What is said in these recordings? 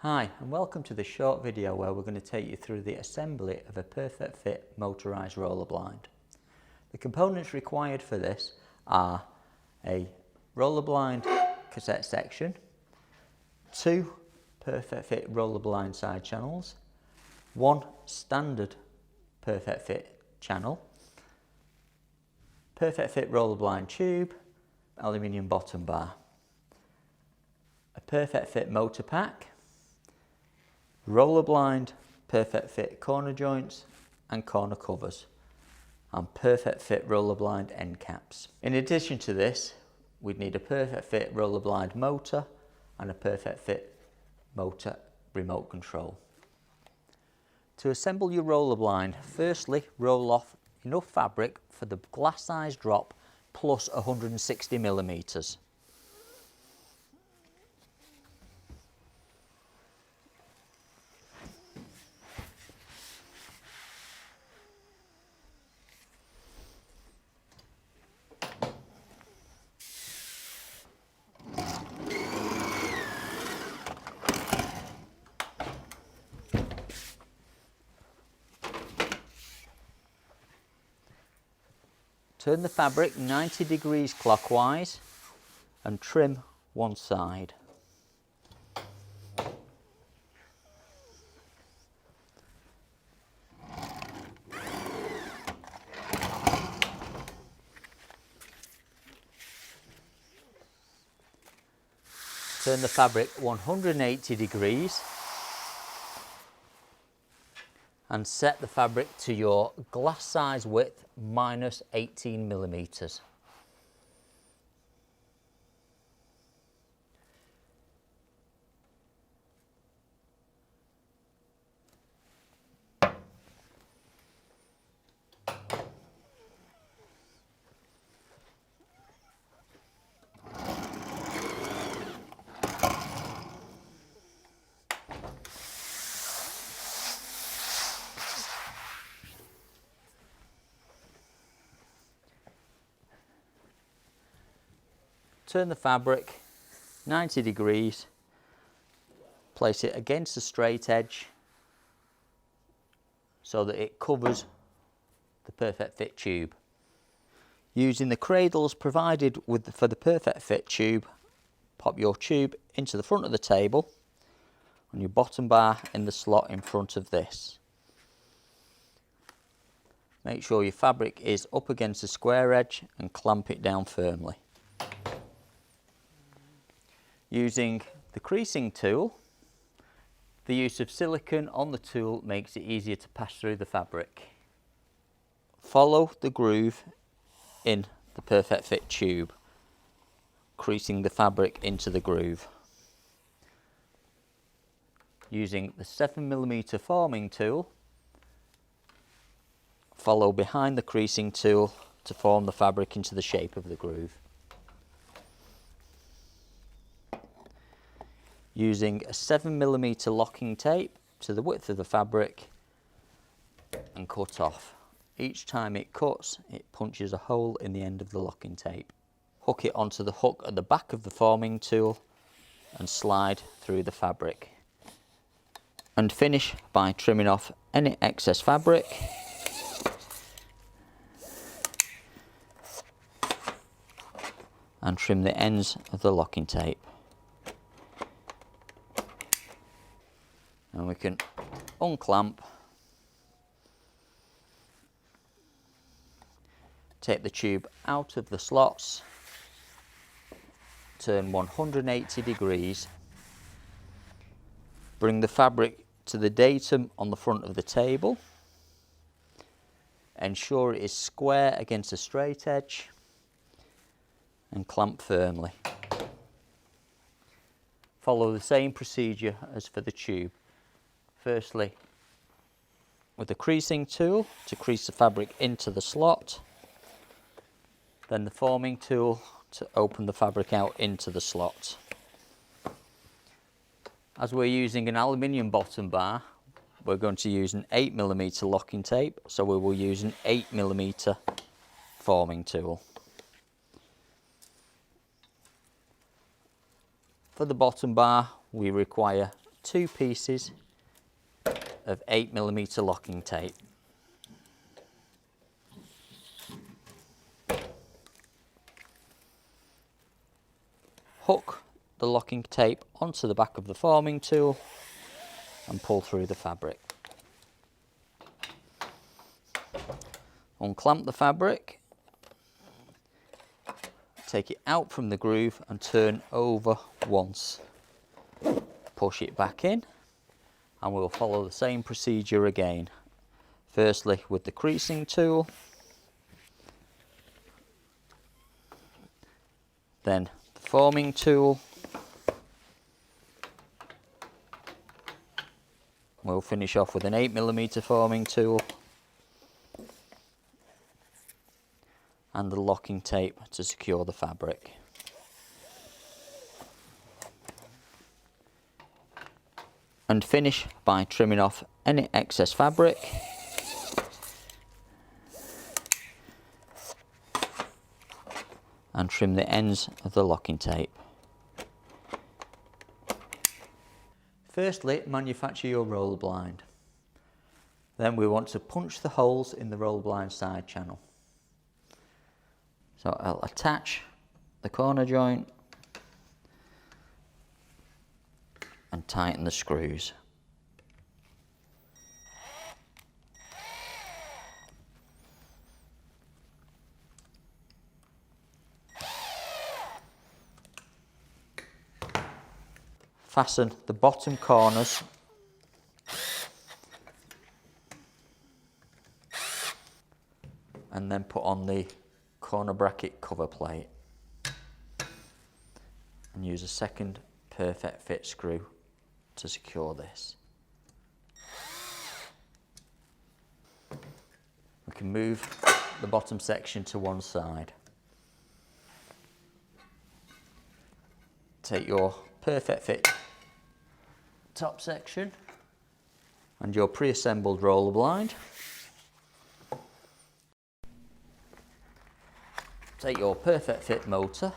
Hi and welcome to this short video where we're going to take you through the assembly of a perfect fit motorised roller blind. The components required for this are a roller blind cassette section, two perfect fit roller blind side channels, one standard perfect fit channel, perfect fit roller blind tube, aluminium bottom bar, a perfect fit motor pack, roller blind, perfect fit corner joints and corner covers, and perfect fit roller blind end caps. In addition to this, we'd need a perfect fit roller blind motor and a perfect fit motor remote control. To assemble your roller blind, firstly roll off enough fabric for the glass size drop plus 160 millimeters. Turn the fabric 90 degrees clockwise and trim one side. Turn the fabric 180 degrees and set the fabric to your glass size width minus 18 millimeters. Turn the fabric 90 degrees, place it against the straight edge so that it covers the perfect fit tube. Using the cradles provided for the perfect fit tube, pop your tube into the front of the table on your bottom bar in the slot in front of this. Make sure your fabric is up against the square edge and clamp it down firmly. Using the creasing tool, the use of silicone on the tool makes it easier to pass through the fabric. Follow the groove in the perfect fit tube, creasing the fabric into the groove. Using the 7mm forming tool, follow behind the creasing tool to form the fabric into the shape of the groove. Using a 7mm locking tape to the width of the fabric and cut off. Each time it cuts, it punches a hole in the end of the locking tape. Hook it onto the hook at the back of the forming tool and slide through the fabric. And finish by trimming off any excess fabric and trim the ends of the locking tape. And we can unclamp, take the tube out of the slots, turn 180 degrees, bring the fabric to the datum on the front of the table, ensure it is square against a straight edge and clamp firmly. Follow the same procedure as for the tube. Firstly, with the creasing tool to crease the fabric into the slot, then the forming tool to open the fabric out into the slot. As we're using an aluminium bottom bar, we're going to use an 8mm locking tape, so we will use an 8mm forming tool. For the bottom bar, we require 2 pieces of 8mm locking tape. Hook the locking tape onto the back of the forming tool and pull through the fabric. Unclamp the fabric, take it out from the groove and turn over once. Push it back in and we'll follow the same procedure again. Firstly with the creasing tool, then the forming tool. We'll finish off with an 8mm forming tool and the locking tape to secure the fabric. And finish by trimming off any excess fabric and trim the ends of the locking tape. Firstly, manufacture your roller blind. Then we want to punch the holes in the roller blind side channel. So I'll attach the corner joint and tighten the screws. Fasten the bottom corners and then put on the corner bracket cover plate and use a second perfect fit screw to secure this. We can move the bottom section to one side. Take your perfect fit top section and your pre-assembled roller blind. Take your perfect fit motor.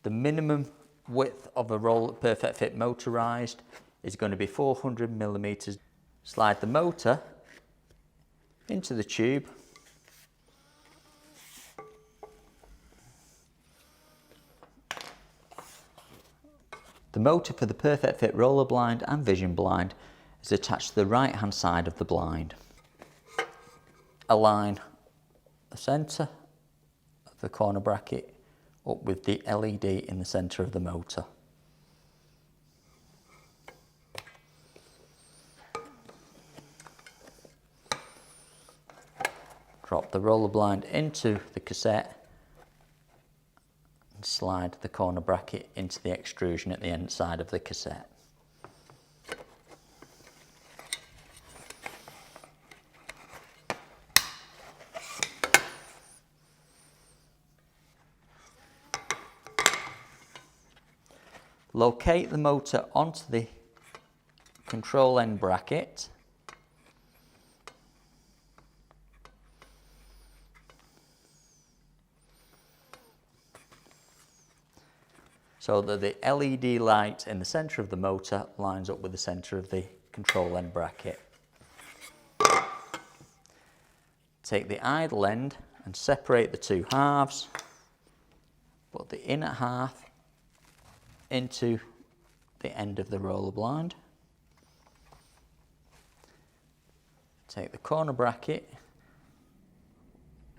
The minimum width of a perfect fit motorised is going to be 400mm. Slide the motor into the tube. The motor for the perfect fit roller blind and vision blind is attached to the right hand side of the blind. Align the centre of the corner bracket up with the LED in the centre of the motor. Drop the roller blind into the cassette and slide the corner bracket into the extrusion at the end side of the cassette. Locate the motor onto the control end bracket. So that the LED light in the centre of the motor lines up with the centre of the control end bracket. Take the idle end and separate the two halves. Put the inner half into the end of the roller blind. Take the corner bracket,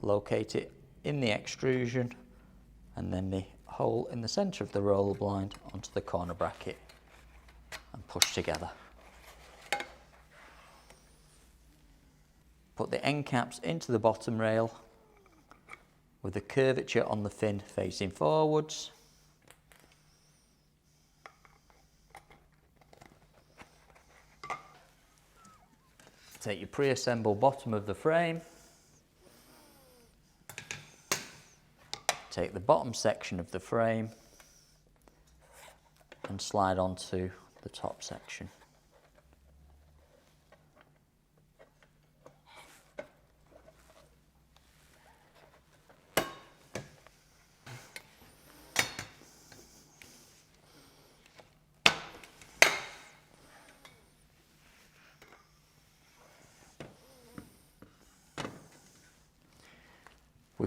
locate it in the extrusion, and then the hole in the centre of the roller blind onto the corner bracket and push together. Put the end caps into the bottom rail with the curvature on the fin facing forwards. Take your pre-assembled bottom of the frame. Take the bottom section of the frame and slide onto the top section.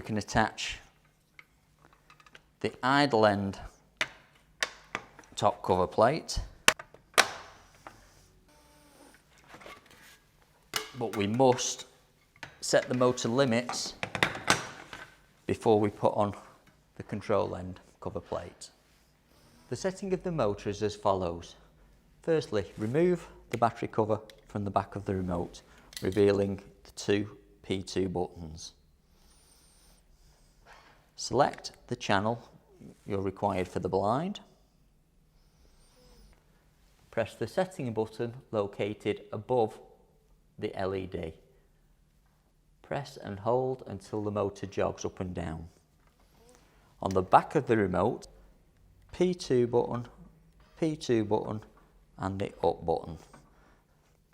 can attach the idle end top cover plate, but we must set the motor limits before we put on the control end cover plate. The setting of the motor is as follows. Firstly, remove the battery cover from the back of the remote, revealing the two P2 buttons. Select the channel you're required for the blind. Press the setting button located above the LED. Press and hold until the motor jogs up and down. On the back of the remote, P2 button, P2 button and the up button.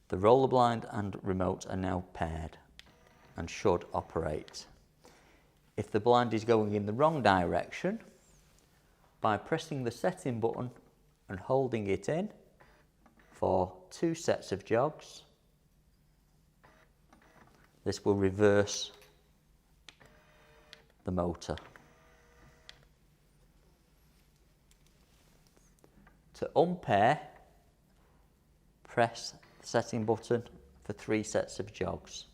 The roller blind and remote are now paired and should operate. If the blind is going in the wrong direction, by pressing the setting button and holding it in for 2 sets of jogs, this will reverse the motor. To unpair, press the setting button for 3 sets of jogs.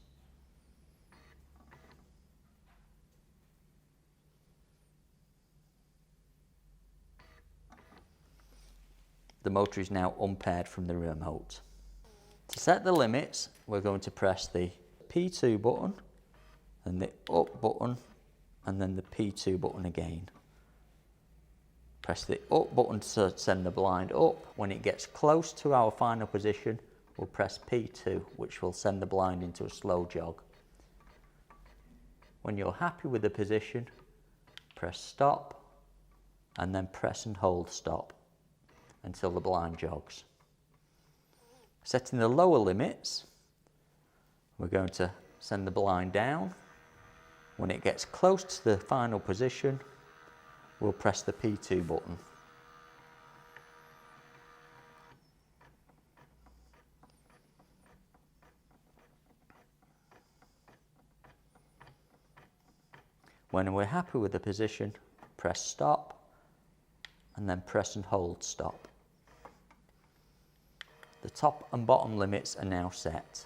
The motor is now unpaired from the remote. To set the limits, we're going to press the P2 button and the up button and then the P2 button again. Press the up button to send the blind up. When it gets close to our final position, we'll press P2, which will send the blind into a slow jog. When you're happy with the position, press stop and then press and hold stop until the blind jogs. Setting the lower limits, we're going to send the blind down. When it gets close to the final position, we'll press the P2 button. When we're happy with the position, press stop and then press and hold stop. The top and bottom limits are now set.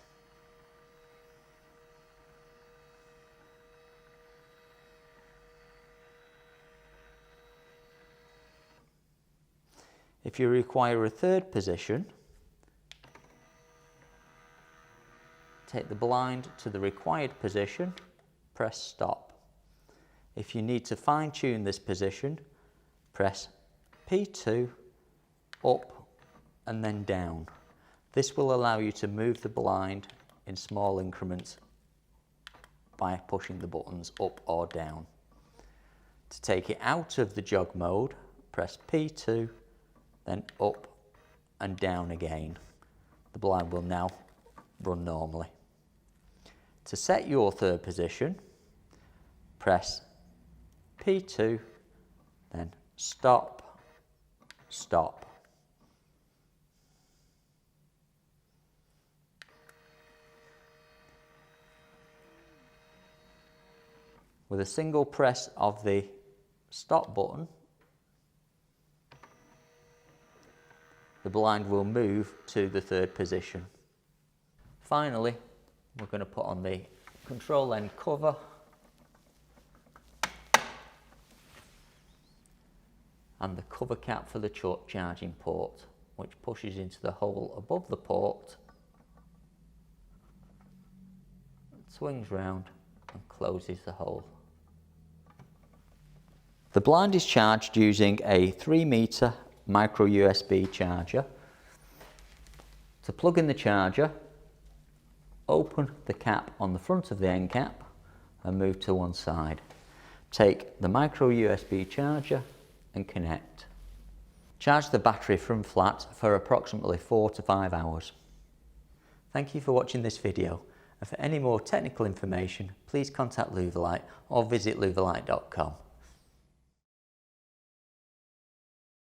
If you require a third position, take the blind to the required position, press stop. If you need to fine-tune this position, press P2, up and then down. This will allow you to move the blind in small increments by pushing the buttons up or down. To take it out of the jog mode, press P2, then up and down again. The blind will now run normally. To set your third position, press P2, then stop, stop. With a single press of the stop button, the blind will move to the third position. Finally, we're going to put on the control end cover and the cover cap for the charging port, which pushes into the hole above the port, swings round and closes the hole. The blind is charged using a 3-metre micro USB charger. To plug in the charger, open the cap on the front of the end cap and move to one side. Take the micro USB charger and connect. Charge the battery from flat for approximately 4 to 5 hours. Thank you for watching this video, and for any more technical information please contact Louverlite or visit louverlite.com.